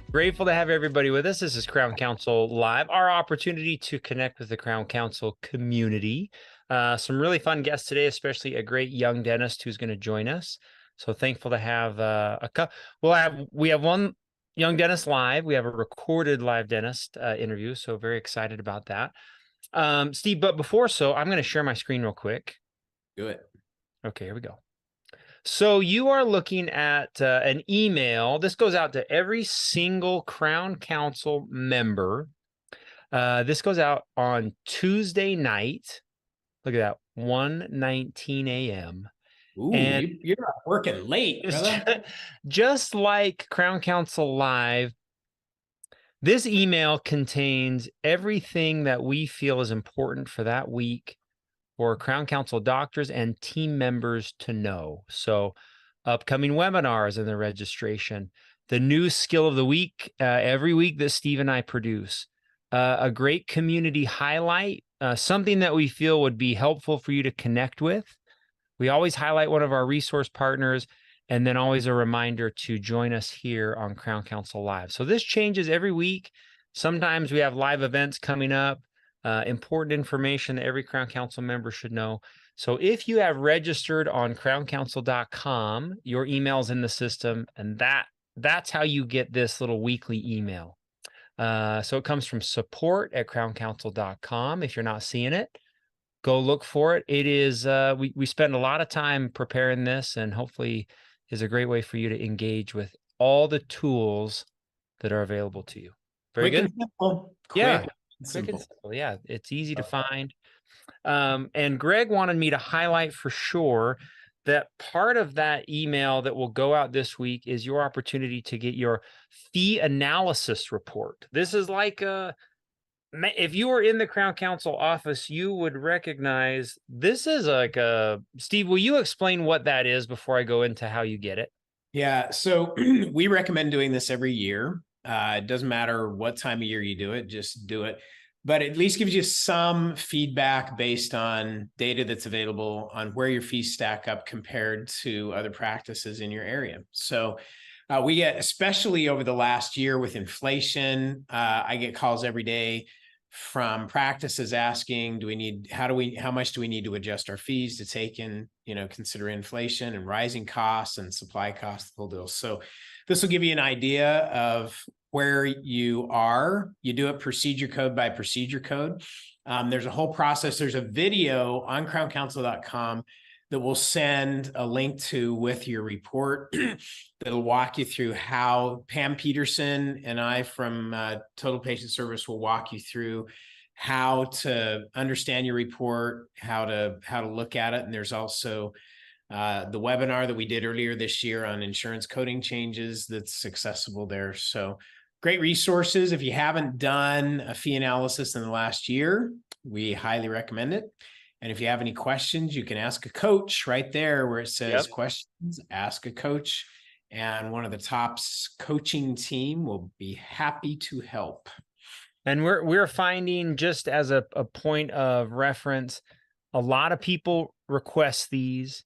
Grateful to have everybody with us. This is Crown Council Live, our opportunity to connect with the Crown Council community. Some really fun guests today, especially a great young dentist who's going to join us. So thankful to have we have one young dentist live. We have a recorded live dentist interview. So very excited about that. Steve, but I'm going to share my screen real quick. Do it. Okay, here we go. So you are looking at an email. This goes out to every single Crown Council member. This goes out on Tuesday night. Look at that, 1:19 a.m. Ooh, And you're not working late, brother. just like Crown Council Live, this email contains everything that we feel is important for that week for Crown Council doctors and team members to know. So upcoming webinars and the registration, the new skill of the week, every week that Steve and I produce, a great community highlight, something that we feel would be helpful for you to connect with. We always highlight one of our resource partners, and then always a reminder to join us here on Crown Council Live. So this changes every week. Sometimes we have live events coming up, important information that every Crown Council member should know. So if you have registered on crowncouncil.com, your email's in the system, and that's how you get this little weekly email. So it comes from support@crowncouncil.com. If you're not seeing it, go look for it. It is, we spend a lot of time preparing this, and hopefully is a great way for you to engage with all the tools that are available to you. Very Quick good. and simple. Yeah. Quick and Quick and simple. simple. Yeah, it's easy to find. And Greg wanted me to highlight for sure that part of that email that will go out this week is your opportunity to get your fee analysis report. This is like if you were in the Crown Council office, you would recognize this is like Steve, will you explain what that is before I go into how you get it? Yeah. So we recommend doing this every year. It doesn't matter what time of year you do it, just do it. But at least gives you some feedback based on data that's available on where your fees stack up compared to other practices in your area. So we get, especially over the last year with inflation, I get calls every day from practices asking, how much do we need to adjust our fees to take in, consider inflation and rising costs and supply costs, the whole deal. So this will give you an idea of where you are. You do it procedure code by procedure code. There's a whole process. There's a video on crowncouncil.com that we'll send a link to with your report that'll walk you through how Pam Peterson and I from Total Patient Service will walk you through how to understand your report, how to look at it. And there's also the webinar that we did earlier this year on insurance coding changes that's accessible there. So great resources. If you haven't done a fee analysis in the last year, we highly recommend it. And if you have any questions, you can ask a coach right there where it says questions, ask a coach. And one of the top's coaching team will be happy to help. And we're finding, just as a point of reference, a lot of people request these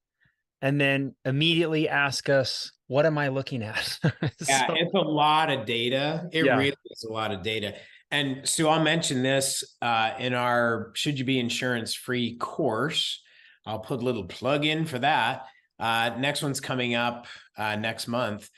and then immediately ask us, what am I looking at? Yeah, it's a lot of data. It really is a lot of data. And so I'll mention this in our Should You Be Insurance Free course. I'll put a little plug in for that. Next one's coming up next month.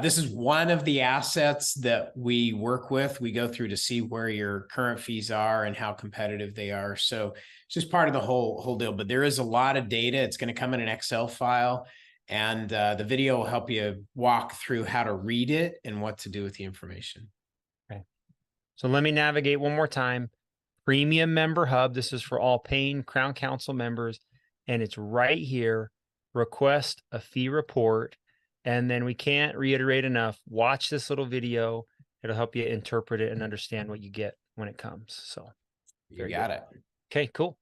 This is one of the assets that we work with. We go through to see where your current fees are and how competitive they are. So it's just part of the whole deal. But there is a lot of data. It's going to come in an Excel file. And the video will help you walk through how to read it and what to do with the information. Okay. So let me navigate one more time. Premium Member Hub. This is for all paying Crown Council members. And it's right here. Request a fee report. And then we can't reiterate enough. Watch this little video. It'll help you interpret it and understand what you get when it comes. So you got it. Okay, cool.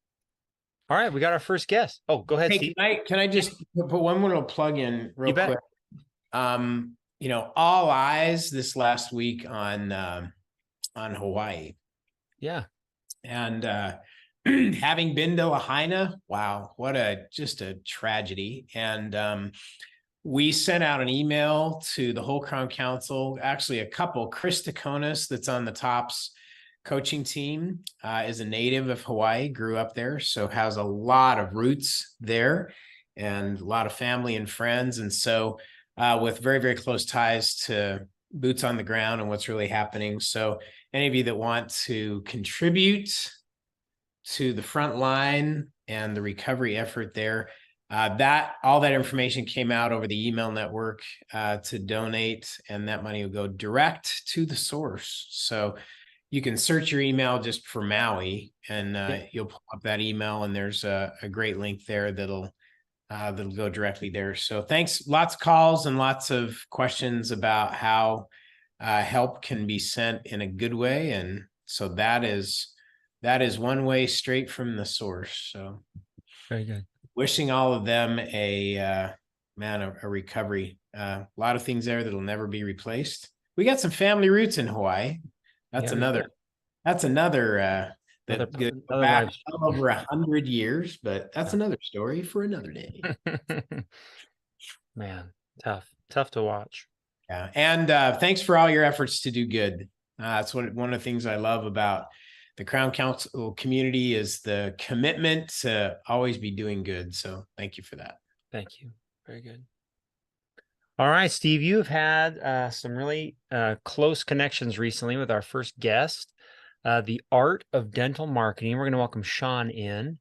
All right, we got our first guest. Oh, go ahead, Steve. Can I just put one little plug in real quick? All eyes this last week on Hawaii. Yeah. And having been to Lahaina, wow, what just a tragedy. And we sent out an email to the whole Crown Council, actually a couple. Chris Taconis, that's on the TOPS coaching team, is a native of Hawaii, grew up there, so has a lot of roots there and a lot of family and friends. And so with very, very close ties to boots on the ground and what's really happening. So any of you that want to contribute to the front line and the recovery effort there, all that information came out over the email network to donate, and that money will go direct to the source. So you can search your email just for Maui, and you'll pull up that email, and there's a great link there that'll go directly there. So thanks, lots of calls and lots of questions about how help can be sent in a good way, and so that is one way straight from the source. So very good. Wishing all of them a recovery. A lot of things there that'll never be replaced. We got some family roots in Hawaii. That's another that goes back over 100 years, but that's another story for another day. Man, tough to watch. Yeah, and thanks for all your efforts to do good. That's one of the things I love about the Crown Council community is the commitment to always be doing good. So thank you for that. Thank you. Very good. All right, Steve, you have had some really close connections recently with our first guest, the Art of Dental Marketing. We're going to welcome Sean in.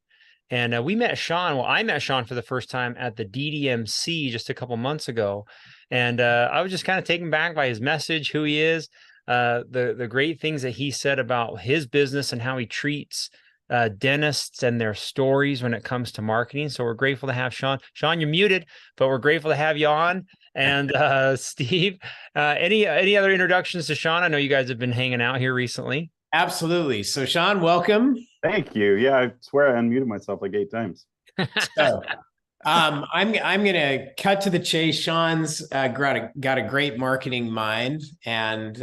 And we met Sean. Well, I met Sean for the first time at the DDMC just a couple months ago. And I was just kind of taken back by his message, who he is, the great things that he said about his business and how he treats dentists and their stories when it comes to marketing. So we're grateful to have Sean. Sean, you're muted, but we're grateful to have you on. And Steve, any other introductions to Sean? I know you guys have been hanging out here recently. Absolutely. So Sean, welcome. Thank you. Yeah, I swear I unmuted myself like 8 times. So I'm gonna cut to the chase. Sean's got a great marketing mind and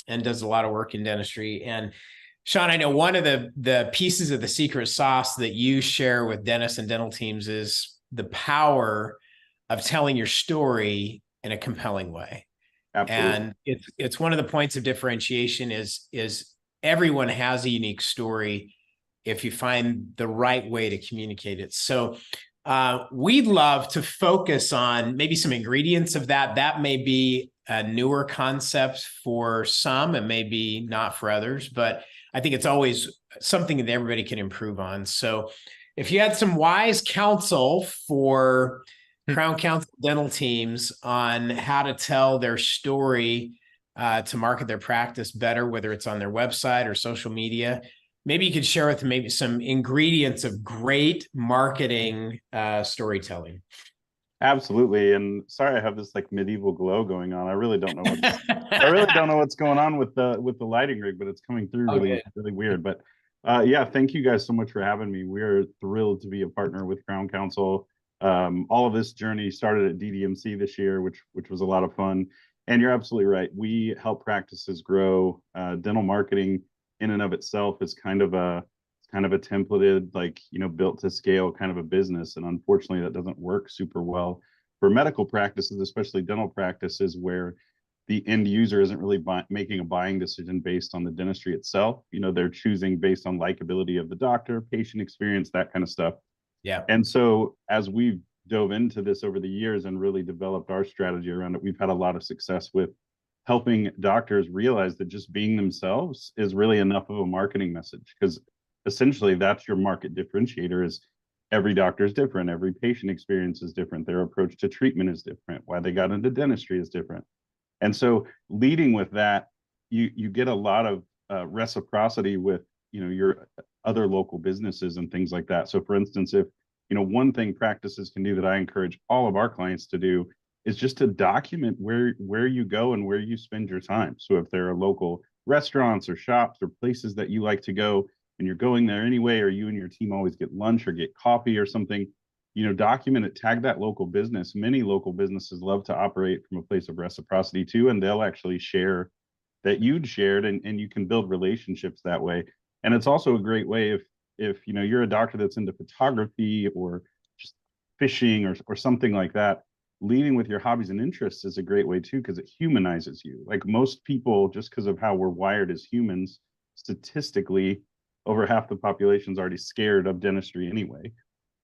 does a lot of work in dentistry. And Sean, I know one of the pieces of the secret sauce that you share with dentists and dental teams is the power of telling your story in a compelling way. Absolutely. And it's one of the points of differentiation is everyone has a unique story if you find the right way to communicate it. So we'd love to focus on maybe some ingredients of that. That may be a newer concept for some and maybe not for others, but I think it's always something that everybody can improve on. So if you had some wise counsel for Crown Council dental teams on how to tell their story to market their practice better, whether it's on their website or social media, maybe you could share with them maybe some ingredients of great marketing storytelling. Absolutely. And sorry, I have this like medieval glow going on. I really don't know what's going on with the lighting rig, but it's coming through really weird. But yeah, thank you guys so much for having me. We're thrilled to be a partner with Crown Council. All of this journey started at DDMC this year, which was a lot of fun. And you're absolutely right. We help practices grow. Dental marketing in and of itself is kind of a templated, like, built to scale kind of a business. And unfortunately, that doesn't work super well for medical practices, especially dental practices, where the end user isn't really making a buying decision based on the dentistry itself. They're choosing based on likability of the doctor, patient experience, that kind of stuff. Yeah. And so as we've dove into this over the years and really developed our strategy around it, we've had a lot of success with helping doctors realize that just being themselves is really enough of a marketing message, because essentially that's your market differentiator. Is every doctor is different, every patient experience is different, their approach to treatment is different, why they got into dentistry is different. And so leading with that, you get a lot of reciprocity with your other local businesses and things like that. So for instance, if one thing practices can do that I encourage all of our clients to do is just to document where you go and where you spend your time. So if there are local restaurants or shops or places that you like to go and you're going there anyway, or you and your team always get lunch or get coffee or something, document it, tag that local business. Many local businesses love to operate from a place of reciprocity too, and they'll actually share that you'd shared, and you can build relationships that way. And it's also a great way if you're a doctor that's into photography or just fishing or something like that, leading with your hobbies and interests is a great way too, because it humanizes you. Like most people, just because of how we're wired as humans, statistically, over half the population is already scared of dentistry anyway.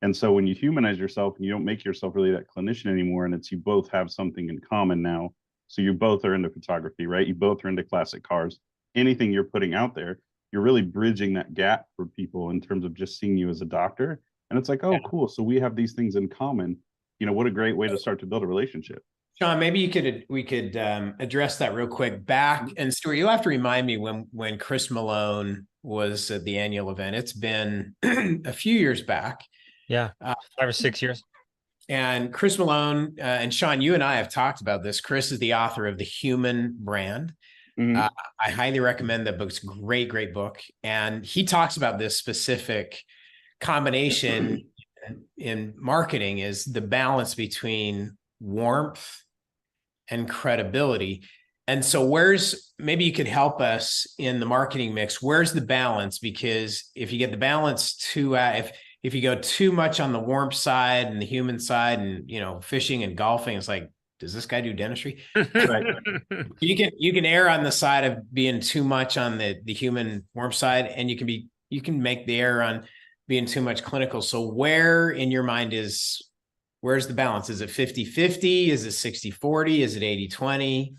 And so when you humanize yourself and you don't make yourself really that clinician anymore, and it's you both have something in common now. So you both are into photography, right? You both are into classic cars. Anything you're putting out there, you're really bridging that gap for people in terms of just seeing you as a doctor. And it's like, oh, cool. So we have these things in common. You know, what a great way to start to build a relationship. Sean, maybe we could address that real quick. Back, and Stuart, you'll have to remind me when Chris Malone was at the annual event. It's been a few years back. Yeah, 5 or 6 years. And Chris Malone and Sean, you and I have talked about this. Chris is the author of The Human Brand. Mhm. I highly recommend that book. It's a great, great book. And he talks about this specific combination in marketing is the balance between warmth and credibility. And so maybe you could help us in the marketing mix. Where's the balance? Because if you get the balance if you go too much on the warmth side and the human side and, you know, fishing and golfing, it's like, does this guy do dentistry? Right. You can err on the side of being too much on the human warmth side, and you can make the error on being too much clinical. So where in your mind where's the balance? Is it 50-50? Is it 60-40? Is it 80-20?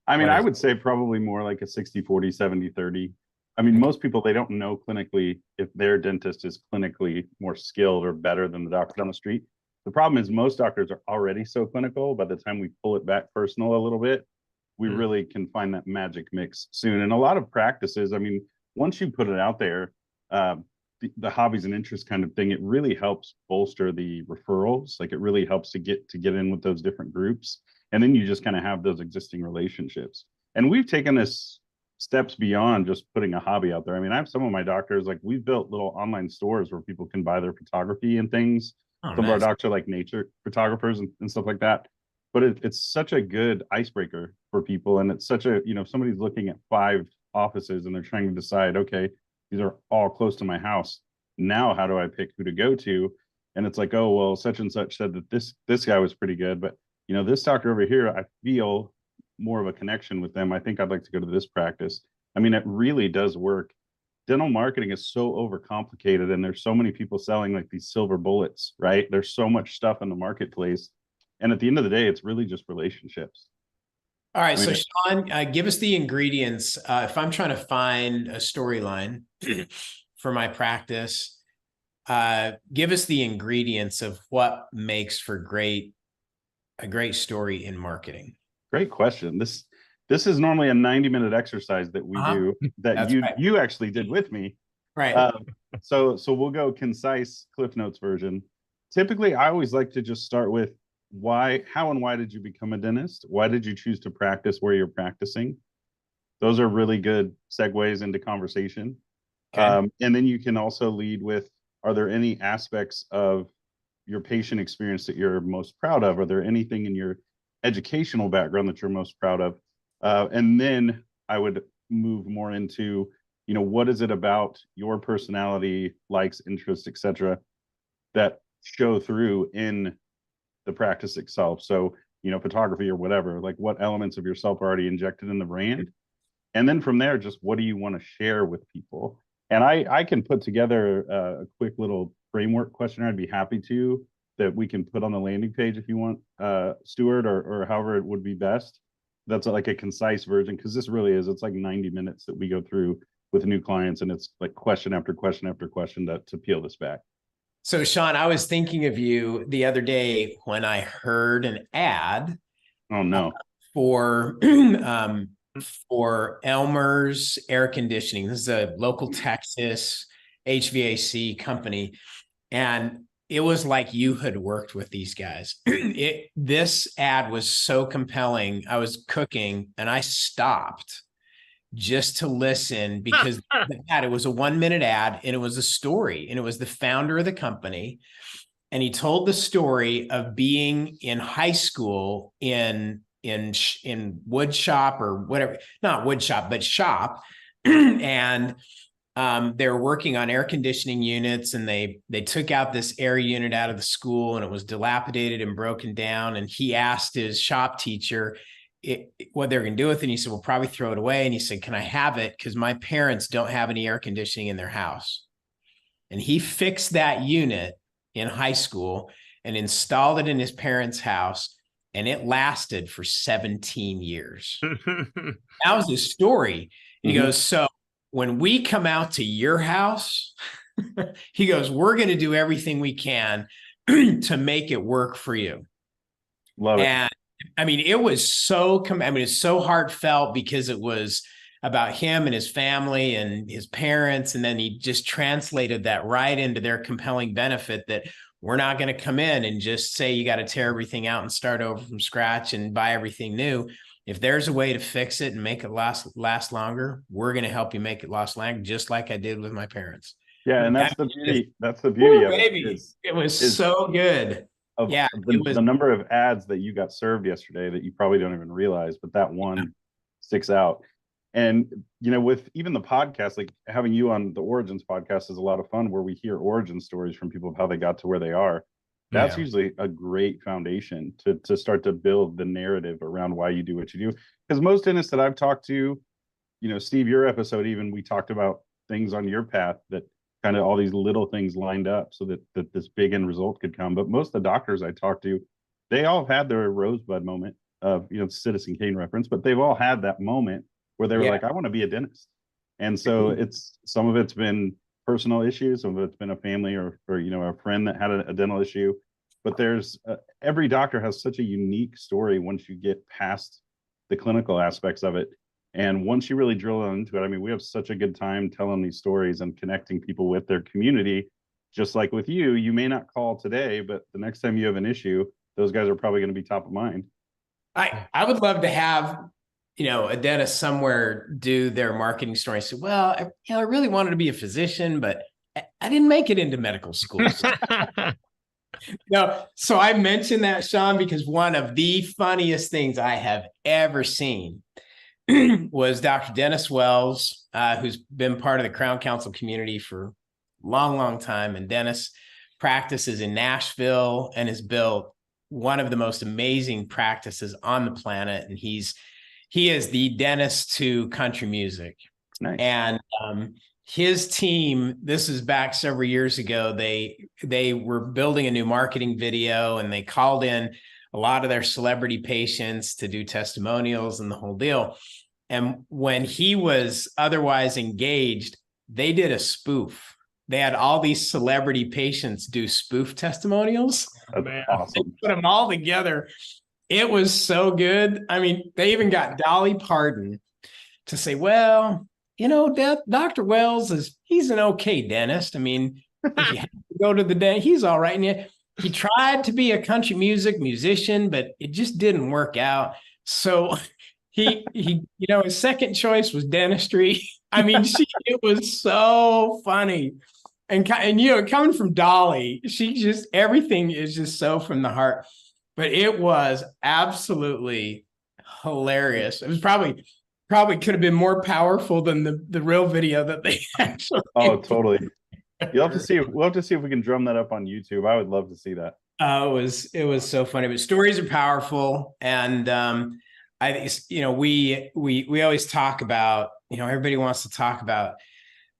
I mean, I would say probably more like a 60-40, 70-30. I mean, most people, they don't know clinically if their dentist is clinically more skilled or better than the doctor down the street. The problem is most doctors are already so clinical. By the time we pull it back personal a little bit, we really can find that magic mix soon. And a lot of practices, I mean, once you put it out there, the hobbies and interests kind of thing, it really helps bolster the referrals. Like it really helps to get in with those different groups. And then you just kind of have those existing relationships. And we've taken this steps beyond just putting a hobby out there. I mean, I have some of my doctors, like we've built little online stores where people can buy their photography and things. Some of our doctors are like nature photographers and stuff like that. But it's such a good icebreaker for people. And it's such a, you know, if somebody's looking at 5 offices and they're trying to decide, okay, these are all close to my house. Now, how do I pick who to go to? And it's like, oh, well, such and such said that this guy was pretty good, but you know, this doctor over here, I feel more of a connection with them. I think I'd like to go to this practice. I mean, it really does work. Dental marketing is so overcomplicated, and there's so many people selling like these silver bullets, right? There's so much stuff in the marketplace. And at the end of the day, it's really just relationships. All right. So Sean, give us the ingredients. If I'm trying to find a storyline for my practice, give us the ingredients of what makes for a great story in marketing. Great question. This is normally a 90-minute exercise that we do that you actually did with me. Right. So we'll go concise Cliff Notes version. Typically, I always like to just start with how and why did you become a dentist? Why did you choose to practice where you're practicing? Those are really good segues into conversation. Okay. And then you can also lead with, are there any aspects of your patient experience that you're most proud of? Are there anything in your educational background that you're most proud of? And then I would move more into, you know, what is it about your personality, likes, interests, etc., that show through in the practice itself? So, you know, photography or whatever, like what elements of yourself are already injected in the brand? And then from there, just what do you want to share with people? And I can put together a quick little framework questionnaire. I'd be happy to, that we can put on the landing page if you want, Stuart, or however it would be best. That's like a concise version, because this really is, it's like 90 minutes that we go through with new clients, and it's like question after question after question to peel this back. So Sean, I was thinking of you the other day when I heard an ad. Oh no. For Elmer's Air Conditioning. This is a local Texas HVAC company. And it was like you had worked with these guys. This ad was so compelling. I was cooking and I stopped just to listen, because it was a 1-minute ad and it was a story, and it was the founder of the company. And he told the story of being in high school in wood shop or whatever, not wood shop, but shop. And They were working on air conditioning units, and they took out this air unit out of the school, and it was dilapidated and broken down. And he asked his shop teacher what they're going to do with it. And he said, "We'll probably throw it away." And he said, "Can I have it? Because my parents don't have any air conditioning in their house." And he fixed that unit in high school and installed it in his parents' house, and it lasted for 17 years. That was his story. And he goes, "So when we come out to your house," he goes, "we're going to do everything we can to make it work for you." Love it. And I mean, it was so, it's so heartfelt, because it was about him and his family and his parents. And then he just translated that right into their compelling benefit, that we're not going to come in and just say, you got to tear everything out and start over from scratch and buy everything new. If there's a way to fix it and make it last longer, we're going to help you make it last longer, just like I did with my parents. Yeah. And that's the beauty. That's the beauty of it. It was so good. Yeah. The number of ads that you got served yesterday that you probably don't even realize, but that one sticks out. And, you know, with even the podcast, like having you on the Origins podcast is a lot of fun, where we hear origin stories from people of how they got to where they are. That's usually a great foundation to start to build the narrative around why you do what you do. Because most dentists that I've talked to, you know, Steve, your episode, even we talked about things on your path that kind of all these little things lined up so that this big end result could come. But most of the doctors I talked to, they all had their rosebud moment of, you know, Citizen Kane reference, but they've all had that moment where they were like, I want to be a dentist. And so some of it's been personal issues, some of it's been a family or you know, a friend that had a dental issue. But there's every doctor has such a unique story once you get past the clinical aspects of it. And once you really drill into it, I mean, we have such a good time telling these stories and connecting people with their community. Just like with you, you may not call today, but the next time you have an issue, those guys are probably going to be top of mind. I would love to have, you know, a dentist somewhere do their marketing story and say, well, I really wanted to be a physician, but I didn't make it into medical school. No, so I mentioned that, Sean, because one of the funniest things I have ever seen was Dr. Dennis Wells, who's been part of the Crown Council community for a long, long time. And Dennis practices in Nashville and has built one of the most amazing practices on the planet. And he is the dentist to country music. Nice. And his team, this is back several years ago, they were building a new marketing video, and they called in a lot of their celebrity patients to do testimonials and the whole deal. And when he was otherwise engaged, they did a spoof. They had all these celebrity patients do spoof testimonials. That's awesome. They put them all together. It was so good. I mean, they even got Dolly Parton to say, well, you know, Dr. Wells he's an okay dentist. I mean, if you have to go to the dentist, he's all right. And he tried to be a country music musician, but it just didn't work out. So he, you know, his second choice was dentistry. I mean, it was so funny. And, you know, coming from Dolly, everything is just so from the heart. But it was absolutely hilarious. It was probably could have been more powerful than the real video that they actually. Oh, totally. You'll have to see. We'll have to see if we can drum that up on YouTube. I would love to see that. It was so funny. But stories are powerful, and you know, we always talk about, you know, everybody wants to talk about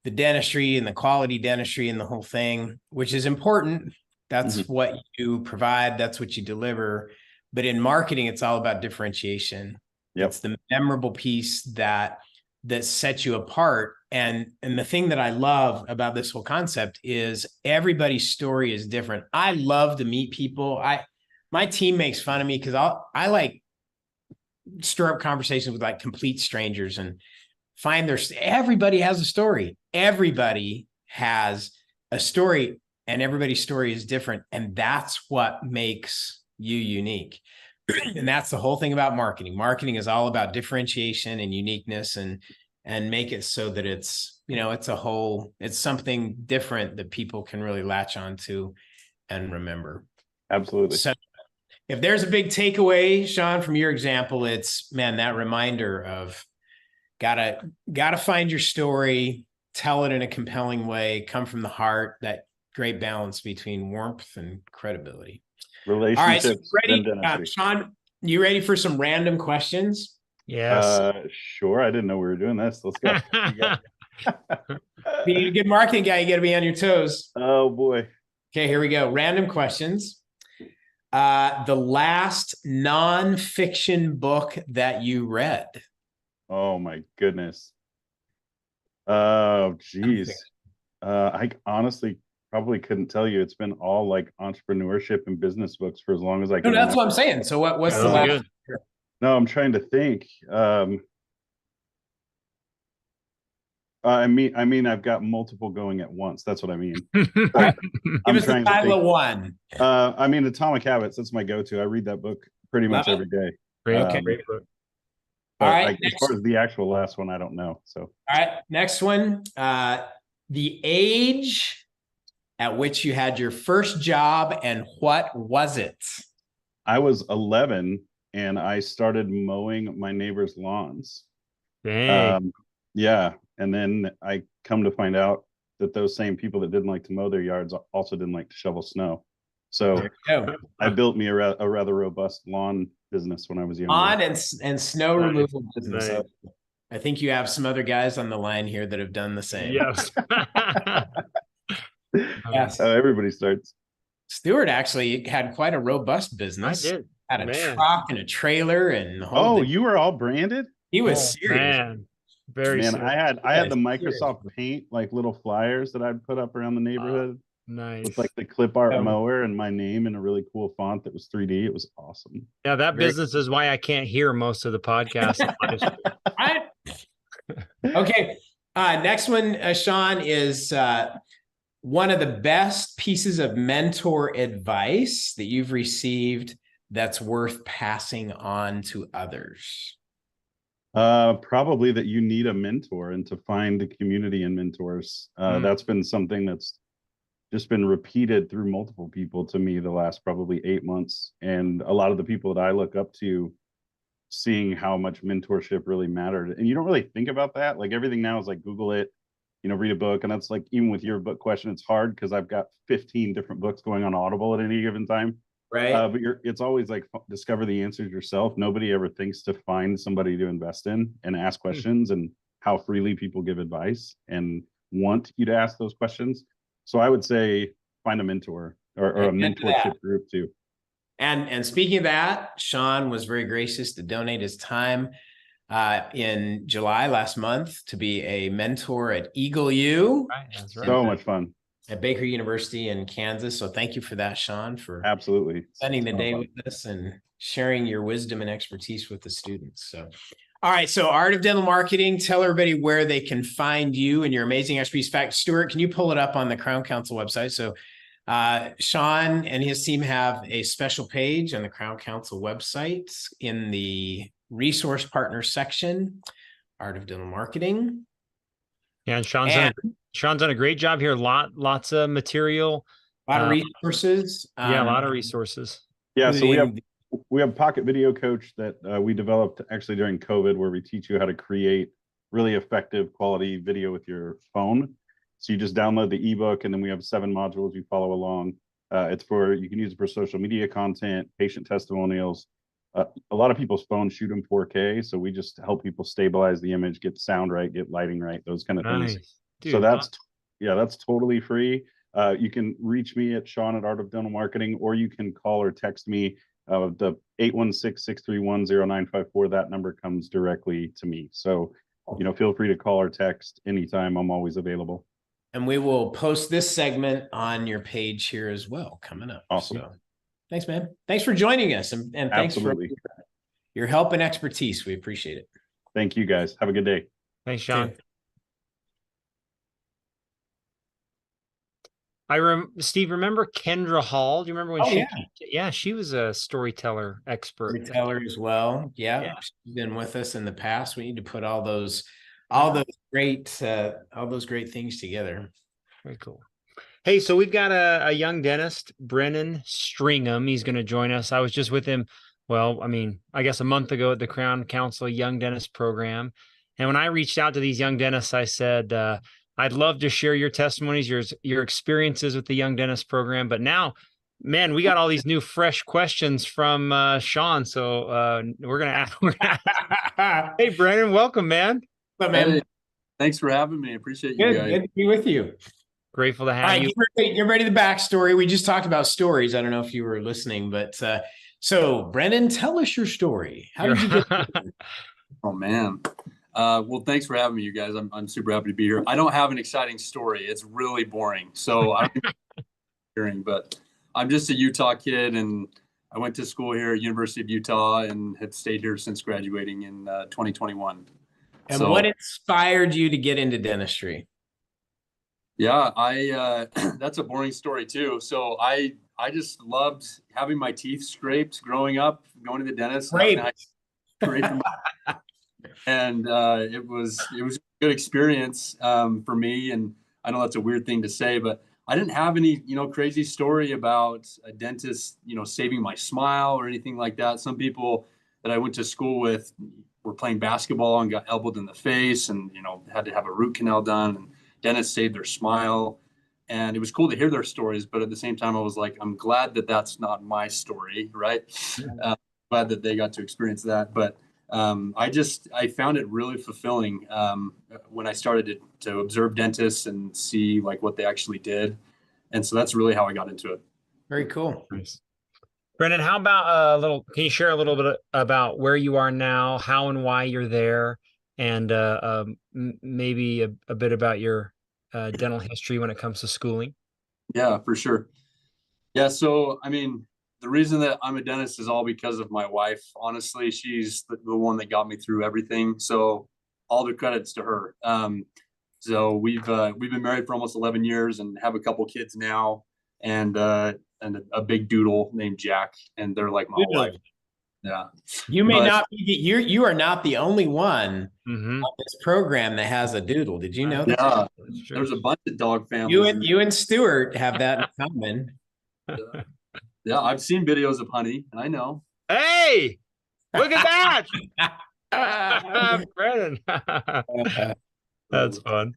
the dentistry and the quality dentistry and the whole thing, which is important. That's what you provide. That's what you deliver. But in marketing, it's all about differentiation. Yep. It's the memorable piece that sets you apart. And the thing that I love about this whole concept is everybody's story is different. I love to meet people. My team makes fun of me because I like stir up conversations with like complete strangers and find everybody has a story. Everybody has a story, and everybody's story is different. And that's what makes you unique. And that's the whole thing about marketing. Marketing is all about differentiation and uniqueness, and make it so that it's, you know, it's something different that people can really latch onto and remember. Absolutely. So if there's a big takeaway, Sean, from your example, it's, man, that reminder of gotta find your story, tell it in a compelling way, come from the heart, that great balance between warmth and credibility. Relationships. All right, so and ready, dentistry. Sean, you ready for some random questions? Yes. Sure. I didn't know we were doing this. Let's go. Being a good marketing guy, you got to be on your toes. Oh boy. Okay, here we go. Random questions. The last nonfiction book that you read. Oh my goodness. Oh geez. I honestly probably couldn't tell you. It's been all like entrepreneurship and business books for as long as I can. No, that's what I'm saying. So what's Yeah, the those are last? good. No, I'm trying to think. I mean, I've got multiple going at once. That's what I mean. Give us the title of one. I mean, Atomic Habits. That's my go-to. I read that book pretty much every day. Great, great book. All right. As far as the actual last one, I don't know. So, all right, next one. The age at which you had your first job and what was it? I was 11 and I started mowing my neighbor's lawns. Dang. Yeah. And then I come to find out that those same people that didn't like to mow their yards also didn't like to shovel snow. So I built me a rather robust lawn business when I was younger. Lawn and snow removal business. Nice. I think you have some other guys on the line here that have done the same. Yes. Yes. Everybody starts. Stuart actually had quite a robust business. I did. Had a truck and a trailer and the whole thing. You were all branded? He was serious. Man. Very Man, serious. I had the Microsoft Paint like little flyers that I'd put up around the neighborhood. Nice. With like the clip art mower and my name in a really cool font that was 3D. It was awesome. Yeah, that business is why I can't hear most of the podcasts. Okay. Next one, Sean, is one of the best pieces of mentor advice that you've received that's worth passing on to others. Probably that you need a mentor and to find a community and mentors. That's been something that's just been repeated through multiple people to me the last probably 8 months. And a lot of the people that I look up to, seeing how much mentorship really mattered. And you don't really think about that. Like everything now is like Google it, read a book. And that's like, even with your book question, it's hard because I've got 15 different books going on Audible at any given time. Right. But it's always like discover the answers yourself. Nobody ever thinks to find somebody to invest in and ask questions and how freely people give advice and want you to ask those questions. So I would say find a mentor or a mentorship group too. And speaking of that, Sean was very gracious to donate his time in July last month to be a mentor at Eagle U. Right, that's right. So much fun. At Baker University in Kansas. So thank you for that, Sean, for absolutely spending the day with us and sharing your wisdom and expertise with the students. So, all right. So Art of Dental Marketing, tell everybody where they can find you and your amazing expertise. In fact, Stuart, can you pull it up on the Crown Council website? So Sean and his team have a special page on the Crown Council website in the resource partner section, Art of Dental Marketing. Yeah, and Sean's done a great job here. Lots of material. A lot of resources. Yeah, a lot of resources. Yeah, so we have Pocket Video Coach that we developed actually during COVID, where we teach you how to create really effective quality video with your phone. So you just download the ebook, and then we have 7 modules you follow along. You can use it for social media content, patient testimonials. A lot of people's phones shoot in 4K, so we just help people stabilize the image, get sound right, get lighting right, those kind of things. Dude, so that's totally free. You can reach me at Sean@artofdentalmarketing, or you can call or text me. The 816-631-0954. That number comes directly to me. So, feel free to call or text anytime. I'm always available. And we will post this segment on your page here as well coming up. Awesome. So, thanks, man. Thanks for joining us. And thanks for your help and expertise. We appreciate it. Thank you, guys. Have a good day. Thanks, Sean. Steve, remember Kendra Hall? Do you remember when she was a storyteller expert? Storyteller as well. Yeah. She's been with us in the past. We need to put all those great things together. Very cool. Hey, so we've got a young dentist, Brennan Stringham. He's going to join us. I was just with him, I guess a month ago at the Crown Council Young Dentist Program. And when I reached out to these young dentists, I said, I'd love to share your testimonies, your experiences with the Young Dentist program. But now, man, we got all these new fresh questions from Sean. So we're gonna ask. Hey, Brandon, welcome, man. But man, Hey, thanks for having me. Appreciate you guys. good to be with you. Grateful to All have right, you. get ready the backstory. We just talked about stories. I don't know if you were listening, but so Brendan, tell us your story. How did you get? Oh man. Well, thanks for having me, you guys. I'm super happy to be here. I don't have an exciting story. It's really boring. So I'm hearing, but I'm just a Utah kid, and I went to school here at University of Utah and have stayed here since graduating in 2021. And So, what inspired you to get into dentistry? yeah, that's a boring story too. So I just loved having my teeth scraped growing up, going to the dentist. Scraping and it was a good experience for me. And I know that's a weird thing to say, but I didn't have any, crazy story about a dentist, saving my smile or anything like that. Some people that I went to school with were playing basketball and got elbowed in the face and, had to have a root canal done, and dentists saved their smile. And it was cool to hear their stories. But at the same time, I was like, I'm glad that that's not my story, right? Glad that they got to experience that. But I found it really fulfilling when I started to observe dentists and see like what they actually did. And so that's really how I got into it. Very cool. Nice. Brendan, how about can you share a little bit about where you are now, how and why you're there, and maybe a bit about your dental history when it comes to schooling? Yeah, for sure. Yeah. So, I mean, the reason that I'm a dentist is all because of my wife. Honestly, she's the one that got me through everything. So all the credits to her. So we've been married for almost 11 years and have a couple kids now, and a big doodle named Jack, and they're like my whole life. Yeah. You may not be you are not the only one Mm-hmm. on this program that has a doodle. Did you know that? Yeah. There's a bunch of dog families. You and Stuart have that in common. Yeah, I've seen videos of Honey, and I know. Hey, look at that. Brendan. That's fun.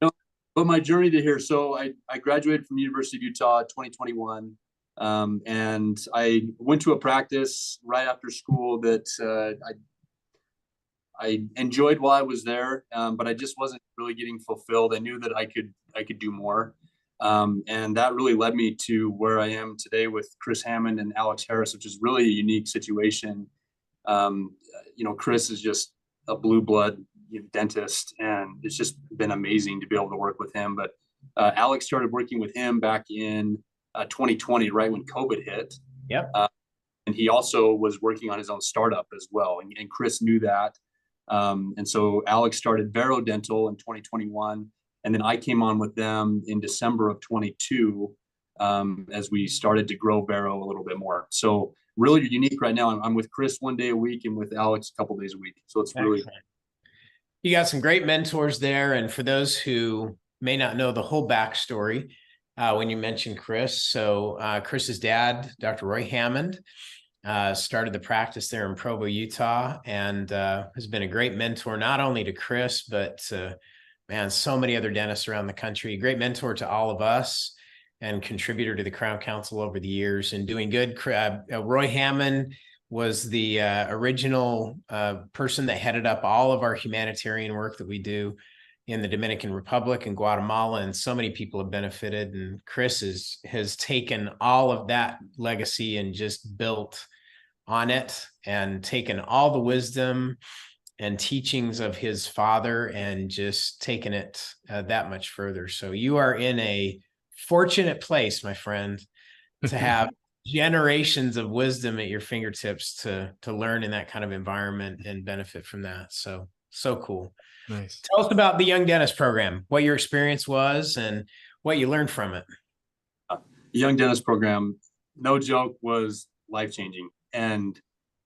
But my journey to here, so I graduated from the University of Utah 2021, and I went to a practice right after school that I enjoyed while I was there, but I just wasn't really getting fulfilled. I knew that I could do more. And that really led me to where I am today with Chris Hammond and Alex Harris, which is really a unique situation. Chris is just a blue blood dentist, and it's just been amazing to be able to work with him. But Alex started working with him back in 2020, right when COVID hit. Yep. And he also was working on his own startup as well. And Chris knew that. And so Alex started Vero Dental in 2021. And then I came on with them in December of 22 as we started to grow Vero a little bit more. So really unique right now. I'm with Chris one day a week and with Alex a couple days a week. So it's really. You got some great mentors there. And for those who may not know the whole backstory, when you mentioned Chris, so Chris's dad, Dr. Roy Hammond, started the practice there in Provo, Utah, and has been a great mentor, not only to Chris, but so many other dentists around the country. Great mentor to all of us and contributor to the Crown Council over the years and doing good. Roy Hammond was the original person that headed up all of our humanitarian work that we do in the Dominican Republic and Guatemala, and so many people have benefited. And Chris has taken all of that legacy and just built on it and taken all the wisdom and teachings of his father and just taken it that much further. So you are in a fortunate place, my friend, to have generations of wisdom at your fingertips to learn in that kind of environment and benefit from that. So cool. Nice. Tell us about the Young Dentist program, what your experience was and what you learned from it. The Young Dentist program, no joke, was life-changing. And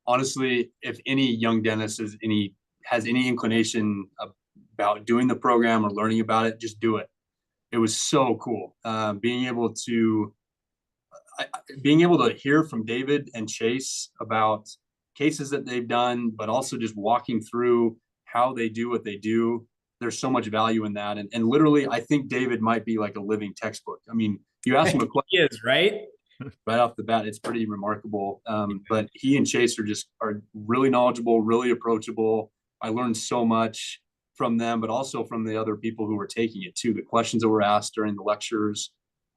honestly, if any young dentist has any inclination about doing the program or learning about it, just do it. It was so cool. Being able to hear from David and Chase about cases that they've done, but also just walking through how they do what they do. there's so much value in that. And literally, I think David might be like a living textbook. I mean, you ask him a question. He is, right? Right off the bat, it's pretty remarkable. But he and Chase are really knowledgeable, really approachable. I learned so much from them, but also from the other people who were taking it too. The questions that were asked during the lectures,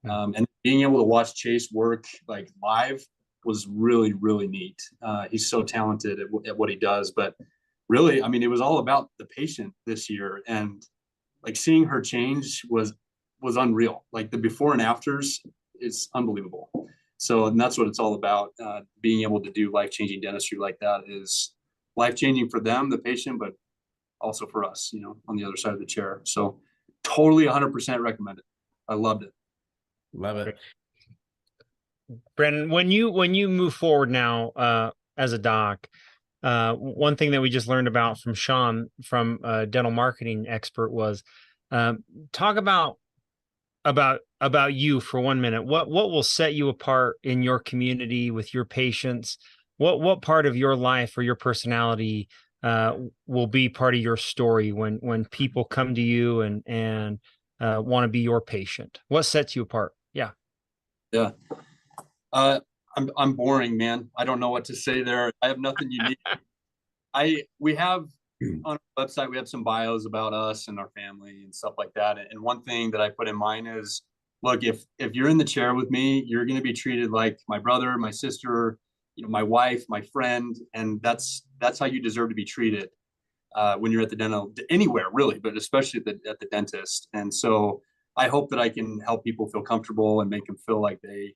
and being able to watch Chase work like live was really, really neat. He's so talented at what he does, but really, I mean, it was all about the patient this year, and like seeing her change was unreal. Like the before and afters is unbelievable. So, and that's what it's all about. Being able to do life-changing dentistry like that is life-changing for them, the patient, but also for us, you know, on the other side of the chair. So totally 100% recommend it. I loved it. Love it. Brandon, when you move forward now as a doc, one thing that we just learned about from Sean, from a dental marketing expert, was talk about you for 1 minute. What will set you apart in your community with your patients? What part of your life or your personality will be part of your story when people come to you and want to be your patient? What sets you apart? Yeah. I'm boring, man. I don't know what to say there. I have nothing unique. We have on our website, we have some bios about us and our family and stuff like that. And one thing that I put in mind is, look, if you're in the chair with me, you're going to be treated like my brother, my sister, you know, my wife, my friend, and that's how you deserve to be treated when you're at the dental, anywhere really, but especially at the dentist. And so I hope that I can help people feel comfortable and make them feel like they,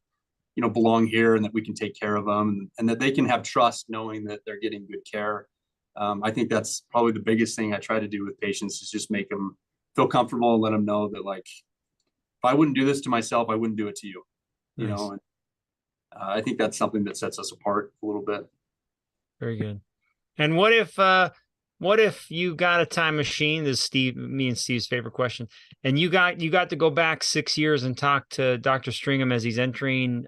you know, belong here, and that we can take care of them, and that they can have trust knowing that they're getting good care. I think that's probably the biggest thing I try to do with patients, is just make them feel comfortable and let them know that, like, if I wouldn't do this to myself, I wouldn't do it to you. You Nice. know, and I think that's something that sets us apart a little bit. Very good. And what if you got a time machine? This is me and Steve's favorite question. And you got to go back 6 years and talk to Dr. Stringham as he's entering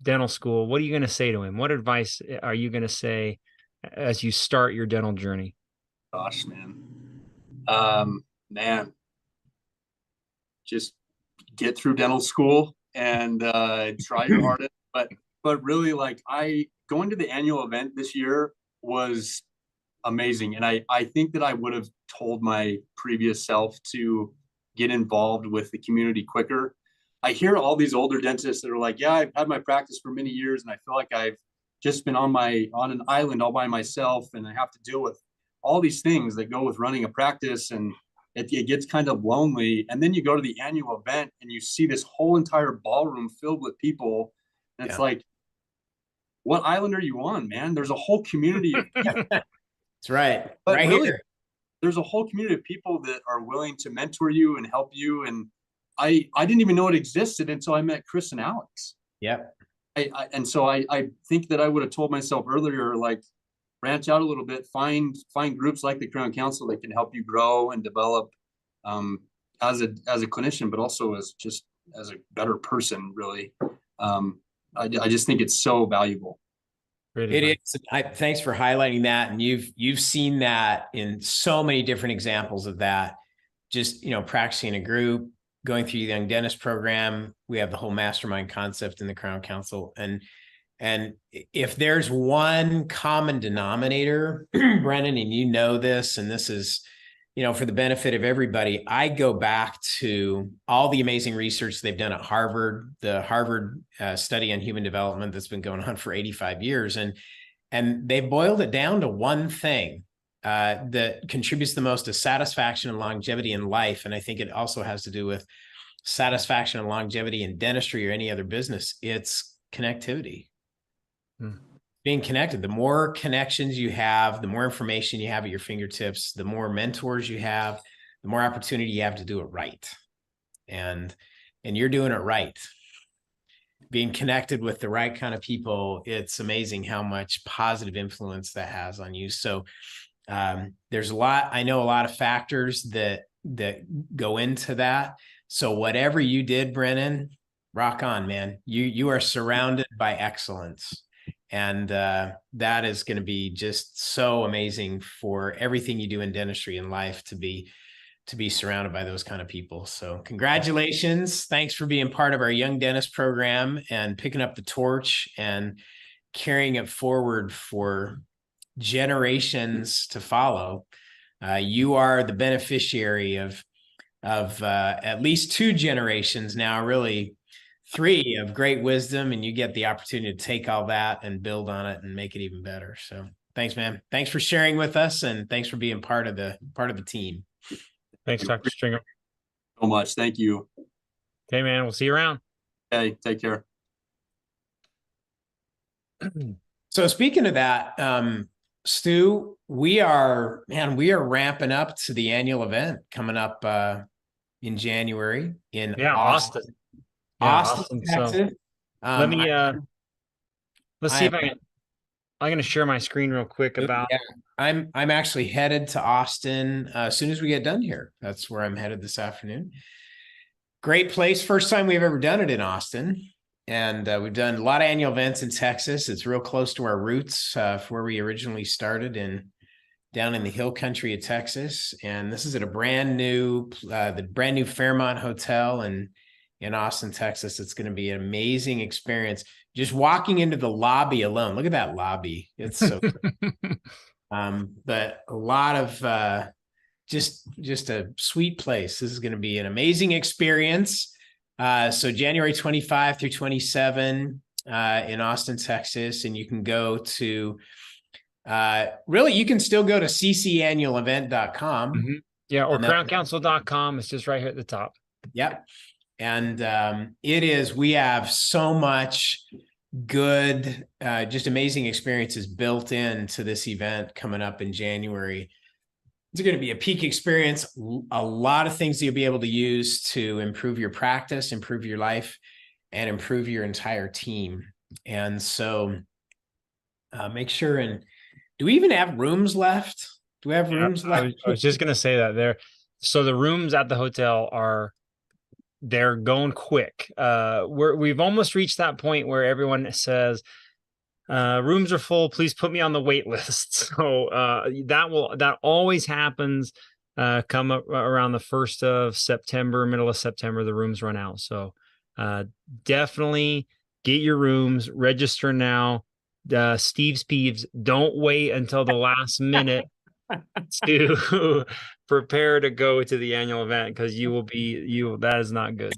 dental school. What are you going to say to him? What advice are you going to say as you start your dental journey? Gosh, man, just get through dental school and try your hardest. But really, like, going to the annual event this year was amazing. And I think that I would have told my previous self to get involved with the community quicker. I hear all these older dentists that are like, yeah, I've had my practice for many years, and I feel like I've just been on an island all by myself, and I have to deal with all these things that go with running a practice, and it gets kind of lonely. And then you go to the annual event and you see this whole entire ballroom filled with people, and it's like, what island are you on, man? There's a whole community of people. That's right. But right really, here. there's a whole community of people that are willing to mentor you and help you. And I didn't even know it existed until I met Chris and Alex. Yep. And so I think that I would have told myself earlier, like, branch out a little bit, find groups like the Crown Council that can help you grow and develop as a clinician, but also as a better person, really. I just think it's so valuable. It is. Thanks for highlighting that. And you've seen that in so many different examples of that. Just, you know, practicing in a group, going through the Young Dentist program. We have the whole mastermind concept in the Crown Council. And if there's one common denominator, Brennan, and you know this, and this is, you know, for the benefit of everybody, I go back to all the amazing research they've done at Harvard, the Harvard study on human development that's been going on for 85 years. And they boiled it down to one thing that contributes the most to satisfaction and longevity in life. And I think it also has to do with satisfaction and longevity in dentistry or any other business. It's connectivity. Being connected. The more connections you have, the more information you have at your fingertips, the more mentors you have, the more opportunity you have to do it right. And you're doing it right. Being connected with the right kind of people, it's amazing how much positive influence that has on you. So there's I know a lot of factors that go into that. So whatever you did, Brennan, rock on, man. You are surrounded by excellence. And that is going to be just so amazing for everything you do in dentistry and life to be surrounded by those kind of people. So congratulations. Thanks for being part of our Young Dentist program and picking up the torch and carrying it forward for generations to follow. You are the beneficiary of at least 2 generations now, really 3 of great wisdom, and you get the opportunity to take all that and build on it and make it even better. So thanks, man. Thanks for sharing with us, and thanks for being part of the team. Thanks, Dr. Stringer. So much. Thank you. Okay, man. We'll see you around. Hey, take care. So speaking of that, Stu, we are ramping up to the annual event coming up in January in Austin. Austin, Texas. So, let me let's see if I can. I'm going to share my screen real quick about. Yeah, I'm actually headed to Austin as soon as we get done here. That's where I'm headed this afternoon. Great place. First time we've ever done it in Austin. And we've done a lot of annual events in Texas. It's real close to our roots for where we originally started down in the hill country of Texas. And this is at a brand new Fairmont Hotel in Austin, Texas. It's going to be an amazing experience. Just walking into the lobby alone. Look at that lobby. It's so but a lot of just a sweet place. This is going to be an amazing experience. So January 25 through 27 in Austin, Texas, and you can go to you can still go to ccannualevent.com. Mm-hmm. Yeah, or crowncouncil.com. It's just right here at the top. Yep. And we have so much good, just amazing experiences built into this event coming up in January. It's going to be a peak experience, a lot of things you'll be able to use to improve your practice, improve your life, and improve your entire team. And so make sure, and do we even have rooms left? Do we have rooms left? I was just going to say that there. So the rooms at the hotel they're going quick. We've almost reached that point where everyone says, rooms are full, please put me on the wait list. So that always happens come up around the 1st of September, middle of September, the rooms run out. So definitely get your rooms, register now. Steve's Peeves, don't wait until the last minute to prepare to go to the annual event, because that is not good.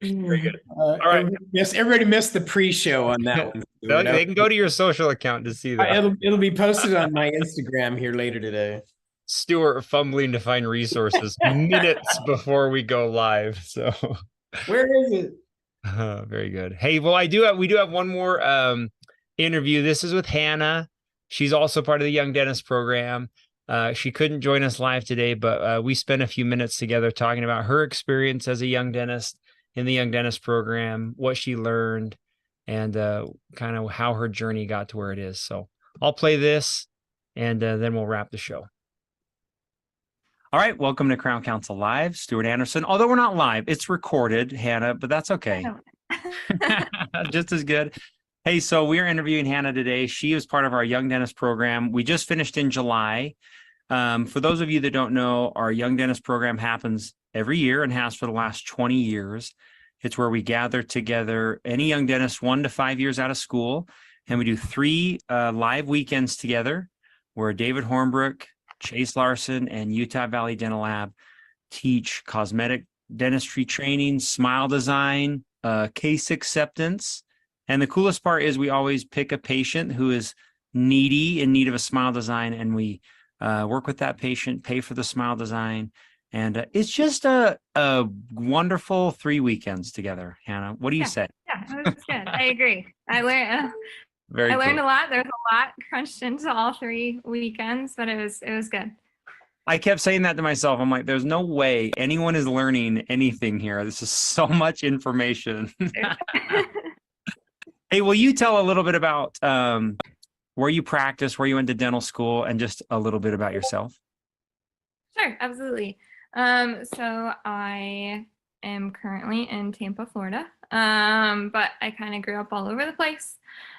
Very good. All right. Yes, everybody missed the pre-show on that one. They can go to your social account to see that. It'll be posted on my Instagram here later today. Stuart fumbling to find resources minutes before we go live. So where is it? Very good. Hey, well, we do have one more interview. This is with Hannah. She's also part of the Young Dentist program. She couldn't join us live today, but we spent a few minutes together talking about her experience as a young dentist in the Young Dentist program, what she learned, and kind of how her journey got to where it is. So I'll play this, and then we'll wrap the show. All right, welcome to Crown Council Live. Stuart Anderson. Although we're not live, it's recorded, Hannah, but that's okay. Just as good. Hey, so we're interviewing Hannah today. She is part of our Young Dentist program. We just finished in July. For those of you that don't know, our Young Dentist program happens every year and has for the last 20 years. It's where we gather together any young dentist 1 to 5 years out of school, and we do 3 live weekends together where David Hornbrook, Chase Larson, and Utah Valley Dental Lab teach cosmetic dentistry training, smile design, case acceptance. And the coolest part is we always pick a patient who is in need of a smile design, and we work with that patient, pay for the smile design. And it's just a wonderful 3 weekends together. Hannah, what do you say? Yeah, that's good. I agree. I learned a lot. There's a lot crunched into all 3 weekends, but it was good. I kept saying that to myself. I'm like, there's no way anyone is learning anything here. This is so much information. Hey, will you tell a little bit about where you practice, where you went to dental school, and just a little bit about yourself? Sure, absolutely. So I am currently in Tampa, Florida. But I kind of grew up all over the place.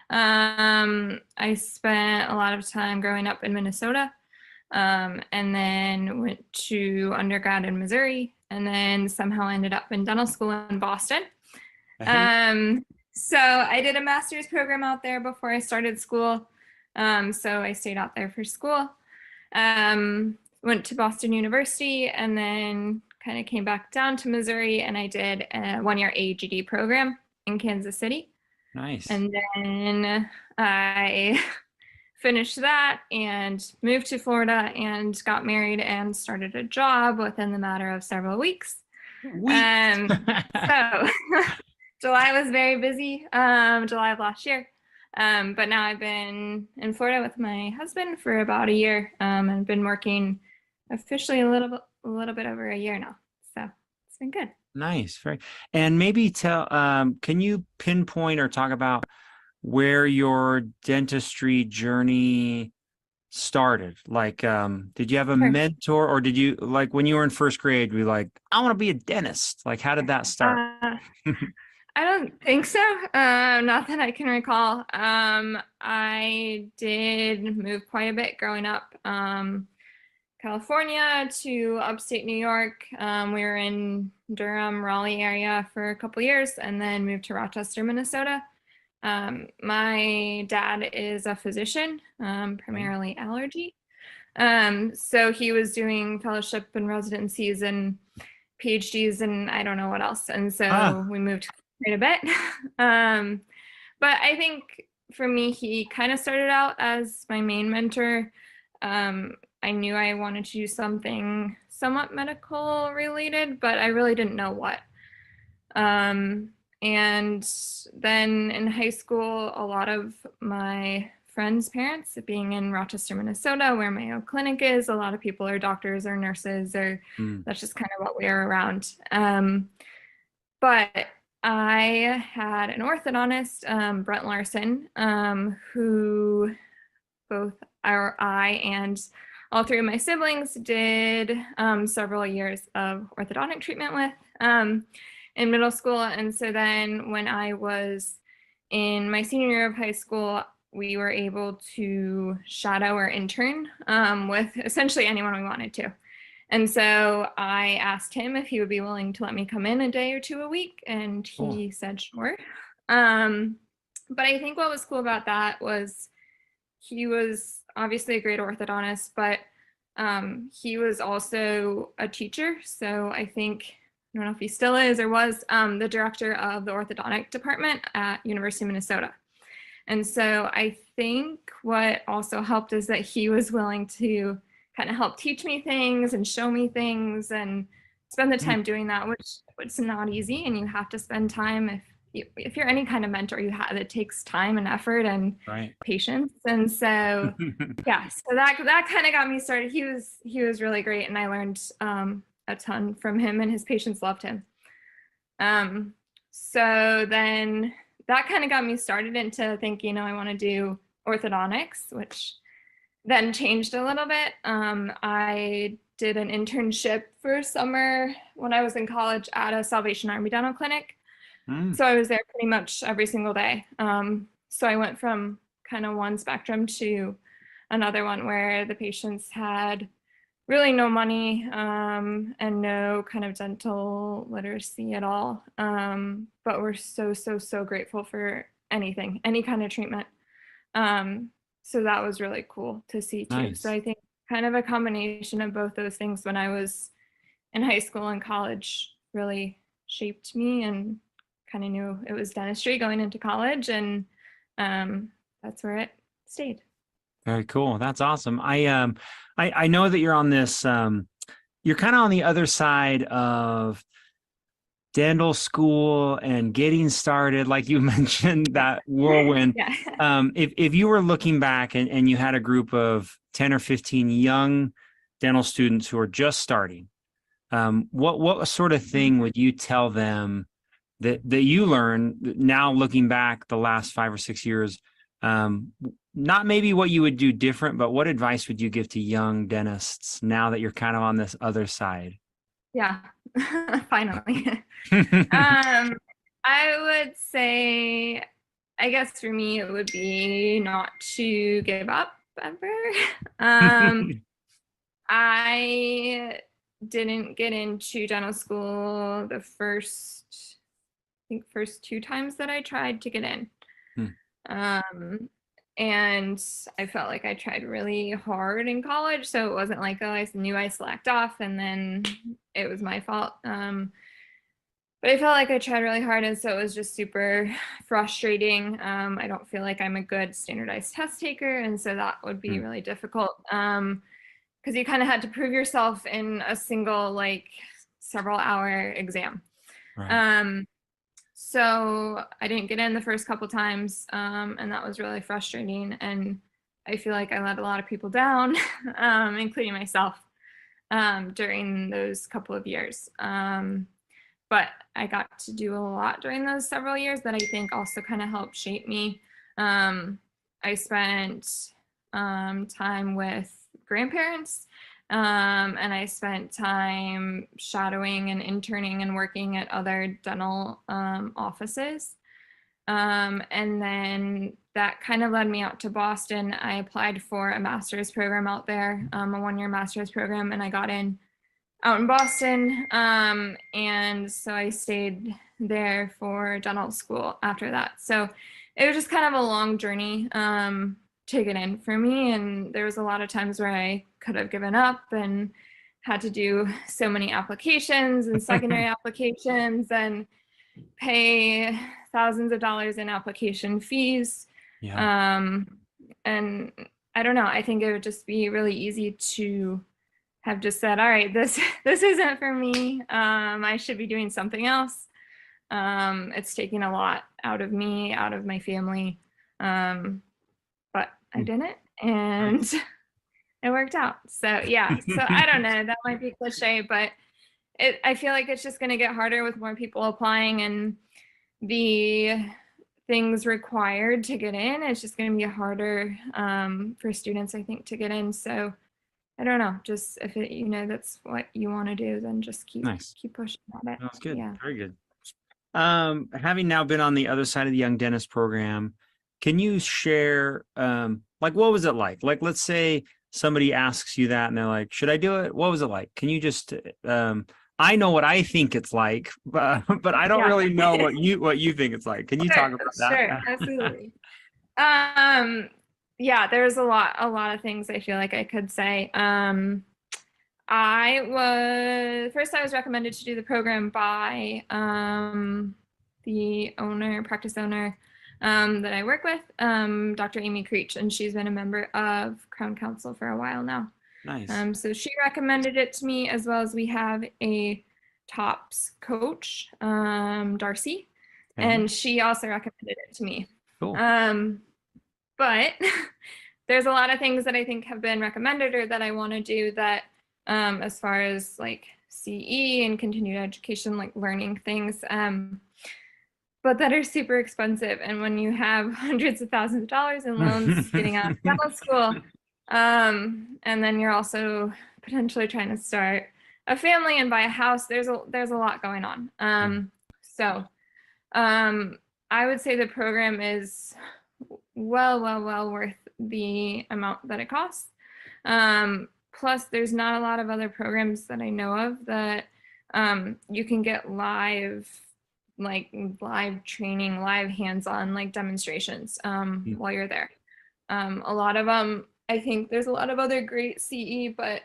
I spent a lot of time growing up in Minnesota, and then went to undergrad in Missouri, and then somehow ended up in dental school in Boston. So I did a master's program out there before I started school. So I stayed out there for school. Went to Boston University, and then kind of came back down to Missouri, and I did a 1-year AGD program in Kansas City. Nice. And then I finished that and moved to Florida and got married and started a job within the matter of several weeks. So July was very busy, July of last year. But now I've been in Florida with my husband for about a year, and been working officially a little bit over a year now. So it's been good. Nice. And maybe can you pinpoint or talk about where your dentistry journey started? Like, did you have a mentor, or did you, like, when you were in first grade, were you like, I want to be a dentist? Like, how did that start? I don't think so. Not that I can recall. I did move quite a bit growing up. California to upstate New York. We were in Durham, Raleigh area for a couple years, and then moved to Rochester, Minnesota. My dad is a physician, primarily allergy. So he was doing fellowship and residencies and PhDs and I don't know what else. And so we moved quite a bit. But I think for me, he kind of started out as my main mentor. I knew I wanted to do something somewhat medical related, but I really didn't know what. And then in high school, a lot of my friends' parents, being in Rochester, Minnesota, where Mayo Clinic is, a lot of people are doctors or nurses, or that's just kind of what we are around. But I had an orthodontist, Brent Larson, who both I and all three of my siblings did several years of orthodontic treatment with in middle school. And so then when I was in my senior year of high school, we were able to shadow or intern with essentially anyone we wanted to. And so I asked him if he would be willing to let me come in a day or two a week, and he said sure. But I think what was cool about that was he was obviously a great orthodontist, but he was also a teacher. So I think, I don't know if he still is or was, the director of the orthodontic department at University of Minnesota. And so I think what also helped is that he was willing to kind of help teach me things and show me things and spend the time doing that, which is not easy. And you have to spend time if you're any kind of mentor, it takes time and effort and patience. And so, yeah, so that kind of got me started. He was really great, and I learned a ton from him, and his patients loved him. So then that kind of got me started into thinking, I want to do orthodontics, which then changed a little bit. I did an internship for summer when I was in college at a Salvation Army dental clinic. So I was there pretty much every single day. So I went from kind of one spectrum to another one where the patients had really no money and no kind of dental literacy at all. But we're so grateful for anything, any kind of treatment. So that was really cool to see too. Nice. So I think kind of a combination of both those things when I was in high school and college really shaped me, and kind of knew it was dentistry going into college, and that's where it stayed. Very cool. That's awesome. I know that you're on this, you're kind of on the other side of dental school and getting started, like you mentioned, that whirlwind. Yeah. If you were looking back and you had a group of 10 or 15 young dental students who are just starting, what sort of thing would you tell them that you learned now, looking back the last 5 or 6 years? Not maybe what you would do different, but what advice would you give to young dentists now that you're kind of on this other side? Yeah, finally. I would say, I guess for me, it would be not to give up ever. I didn't get into dental school the first 2 times that I tried to get in. And I felt like I tried really hard in college. So it wasn't like, oh, I knew I slacked off and then it was my fault. But I felt like I tried really hard. And so it was just super frustrating. I don't feel like I'm a good standardized test taker. And so that would be really difficult. Because you kind of had to prove yourself in a single, like, several hour exam. Right. So I didn't get in the first couple times, and that was really frustrating. And I feel like I let a lot of people down, including myself, during those couple of years. But I got to do a lot during those several years that I think also kind of helped shape me. I spent time with grandparents, and I spent time shadowing and interning and working at other dental offices. And then that kind of led me out to Boston. I applied for a master's program out there, a 1-year master's program, and I got in out in Boston. And so I stayed there for dental school after that. So it was just kind of a long journey to get in for me. And there was a lot of times where I could have given up and had to do so many applications and secondary applications and pay thousands of dollars in application fees. Yeah. And I don't know, I think it would just be really easy to have just said, all right, this isn't for me. I should be doing something else. It's taking a lot out of me, out of my family. But I didn't, and it worked out. So yeah, so I don't know, that might be cliche, but I feel like it's just going to get harder with more people applying, and the things required to get in, it's just going to be harder for students, I think, to get in. So I don't know, just if it, that's what you want to do, then just keep pushing on it. That's good. Yeah. Very good. Having now been on the other side of the Young Dentist program, can you share, like, what was it like? Like, let's say somebody asks you that and they're like, should I do it? What was it like? Can you just, I know what I think it's like, but I don't really know what you think it's like. Can you talk about that? Sure, absolutely. Yeah, there's a lot of things I feel like I could say. I was recommended to do the program by the practice owner that I work with, Dr. Amy Creech, and she's been a member of Crown Council for a while now. Nice. So she recommended it to me, as well as we have a TOPS coach, Darcy, and she also recommended it to me. Cool. But there's a lot of things that I think have been recommended or that I want to do that, as far as like CE and continued education, like learning things, but that are super expensive. And when you have hundreds of thousands of dollars in loans getting out of dental school, and then you're also potentially trying to start a family and buy a house, there's a lot going on. So I would say the program is well worth the amount that it costs. Plus, there's not a lot of other programs that I know of that you can get live training, live hands-on, like demonstrations while you're there. A lot of them, I think there's a lot of other great CE, but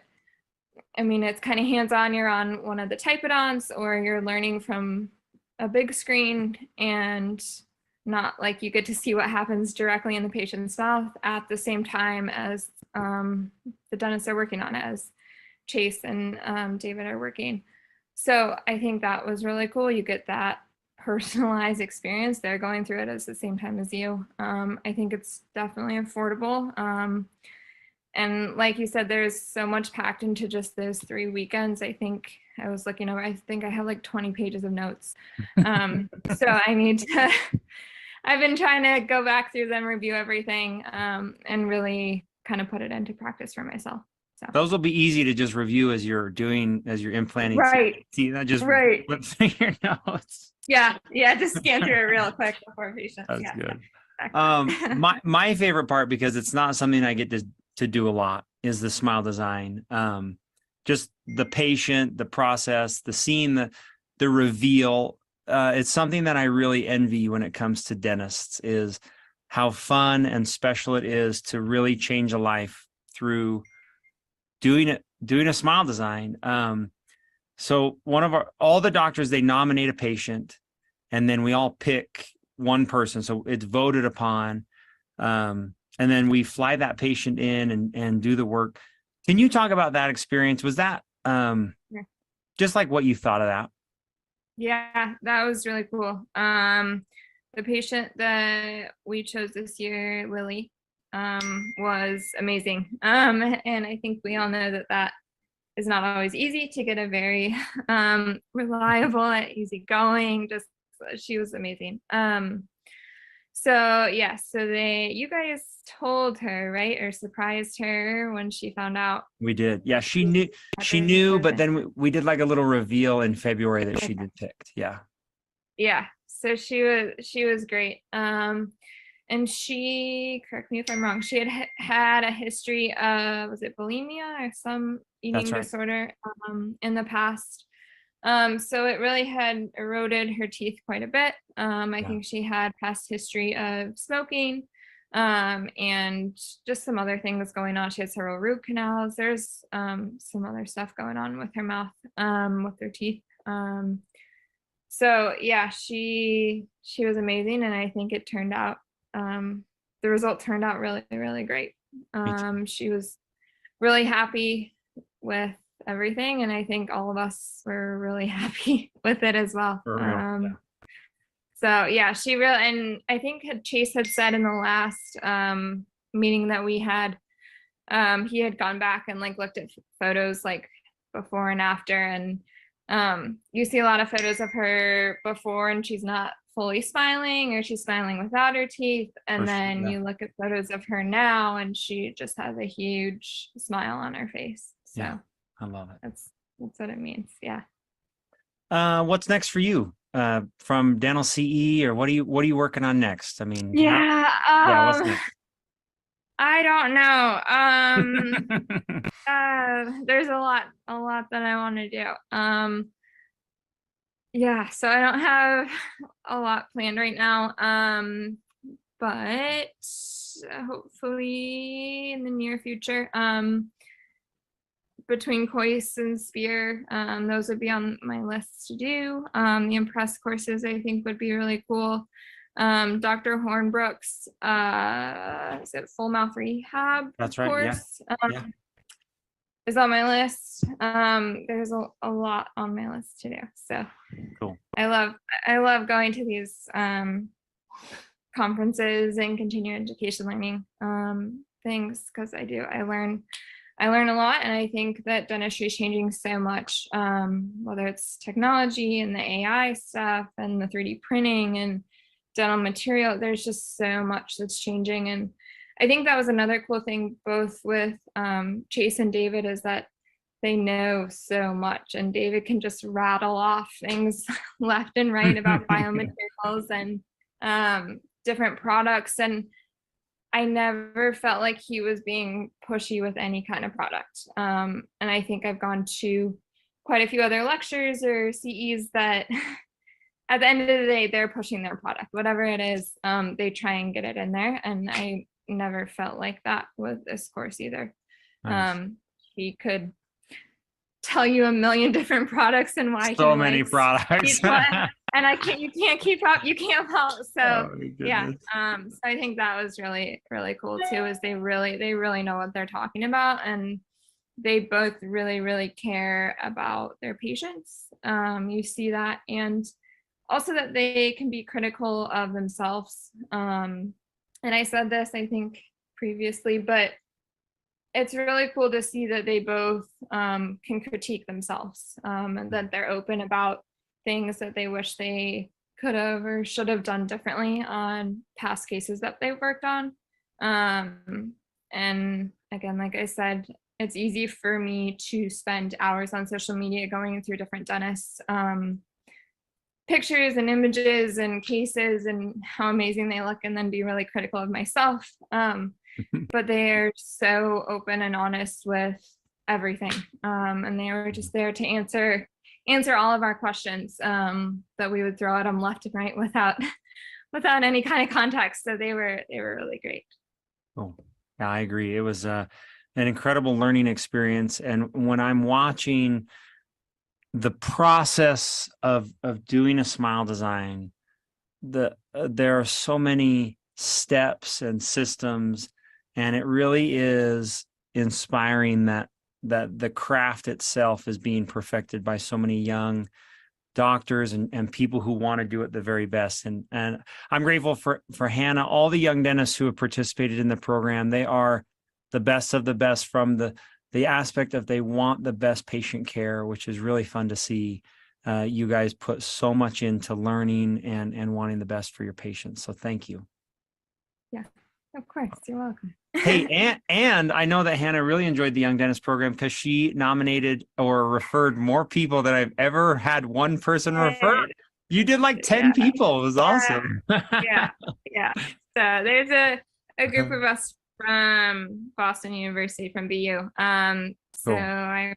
I mean, it's kind of hands-on. You're on one of the typodonts, or you're learning from a big screen, and not like you get to see what happens directly in the patient's mouth at the same time as the dentists are working on it, as Chase and David are working. So I think that was really cool. You get that personalized experience. They're going through it at the same time as you. I think it's definitely affordable. And like you said, there's so much packed into just those 3 weekends. I think I was looking over, I think I have like 20 pages of notes. So I need to, I've been trying to go back through them, review everything, and really kind of put it into practice for myself. So those will be easy to just review as you're implanting. right, See that just right. flip through your notes. Yeah, just scan through it real quick before patients. That's Yeah, good. exactly. My favorite part, because it's not something I get to do a lot, is the smile design. Just the patient, the process, the scene, the reveal. It's something that I really envy when it comes to dentists, is how fun and special it is to really change a life through doing a smile design. So all the doctors, they nominate a patient, and then we all pick one person. So it's voted upon. And then we fly that patient in and do the work. Can you talk about that experience? Was that just like what you thought of that? Yeah, that was really cool. The patient that we chose this year, Lily, was amazing. And I think we all know that is not always easy to get a very reliable, easygoing. Just she was amazing. So yeah, you guys told her, right, or surprised her when she found out? We did. Yeah, she knew, but then we did like a little reveal in February that she did picked. Yeah. Yeah. So she was great. And she, correct me if I'm wrong, she had a history of, was it bulimia or some eating disorder in the past. So it really had eroded her teeth quite a bit. I think she had past history of smoking, and just some other things going on. She had several root canals. There's some other stuff going on with her mouth, with her teeth. So yeah, she was amazing, and I think it turned out, the result turned out really, really great. She was really happy with everything, and I think all of us were really happy with it as well. So yeah, she really, and I think Chase had said in the last meeting that we had, he had gone back and like looked at photos like before and after, and you see a lot of photos of her before and she's not fully smiling, or she's smiling without her teeth, and then you look at photos of her now and she just has a huge smile on her face. So yeah, I love it. That's what it means. Yeah. What's next for you? From Dental CE, or what are you working on next? I mean, what's next? I don't know. There's a lot that I want to do. Yeah, so I don't have a lot planned right now. But hopefully in the near future, between COIS and SPEAR, those would be on my list to do. The Impress courses I think would be really cool. Dr. Hornbrook's is it full mouth rehab? That's right. Course, yeah. Is on my list. There's a lot on my list to do. So cool. I love going to these conferences and continuing education learning things, because I learn a lot, and I think that dentistry is changing so much, whether it's technology and the AI stuff and the 3D printing and dental material. There's just so much that's changing, and I think that was another cool thing both with Chase and David, is that they know so much, and David can just rattle off things left and right about biomaterials and different products, and I never felt like he was being pushy with any kind of product. And I think I've gone to quite a few other lectures or CEs that at the end of the day, they're pushing their product, whatever it is, they try and get it in there. And I never felt like that with this course either. Nice. He could tell you a million different products and why so many products. And you can't keep up, you can't help. So yeah. So I think that was really, really cool too, is they really know what they're talking about, and they both really, really care about their patients. You see that, and also that they can be critical of themselves. And I said this, I think previously, but it's really cool to see that they both can critique themselves, and that they're open about things that they wish they could have or should have done differently on past cases that they've worked on. And again, like I said, it's easy for me to spend hours on social media going through different dentists, pictures and images and cases and how amazing they look, and then be really critical of myself. But they're so open and honest with everything. And they were just there to answer all of our questions that we would throw at them left and right without any kind of context. So they were really great. Oh, yeah, I agree. It was an incredible learning experience. And when I'm watching the process of doing a smile design, there are so many steps and systems, and it really is inspiring that the craft itself is being perfected by so many young doctors and people who want to do it the very best. And I'm grateful for Hannah, all the young dentists who have participated in the program. They are the best of the best from the aspect of they want the best patient care, which is really fun to see. You guys put so much into learning and wanting the best for your patients. So thank you. Yeah, of course. You're welcome. Hey, and I know that Hannah really enjoyed the Young Dentist program because she nominated or referred more people than I've ever had one person refer. You did like 10 people. It was awesome. Yeah. So there's a group of us from Boston University, from BU. So cool. I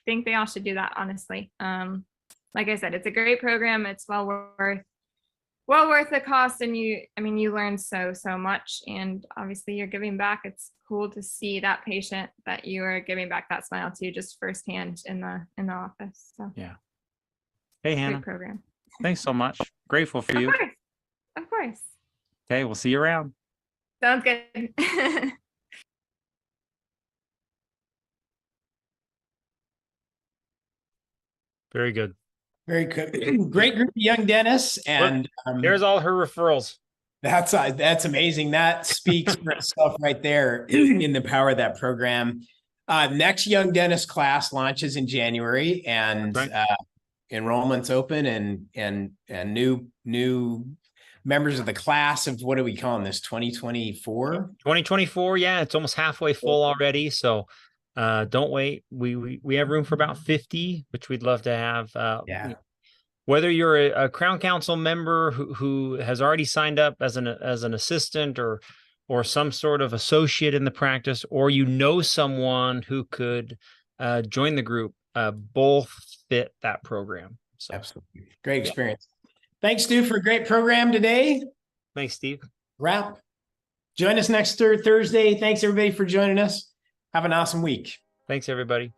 think they all should do that, honestly. Like I said, it's a great program. It's well worth the cost, and you learn so much, and obviously you're giving back. It's cool to see that patient that you are giving back that smile to just firsthand in the office. So yeah. Hey, Hannah. Great program. Thanks so much. Grateful for you. Of course. Okay, we'll see you around. Sounds good. Very good. Very good. Great group of young dentists, and there's all her referrals. That's amazing. That speaks for itself right there in the power of that program. Next young dentist class launches in January, and enrollment's open, and new members of the class of, what are we calling this, 2024? 2024, yeah, it's almost halfway full already. So don't wait. We have room for about 50, which we'd love to have. Whether you're a Crown Council member who has already signed up as an assistant or some sort of associate in the practice, or you know someone who could join the group, both fit that program. So absolutely great experience. Thanks, Stu, for a great program today. Thanks, Steve. Wrap. Join us next Thursday. Thanks, everybody, for joining us. Have an awesome week. Thanks, everybody.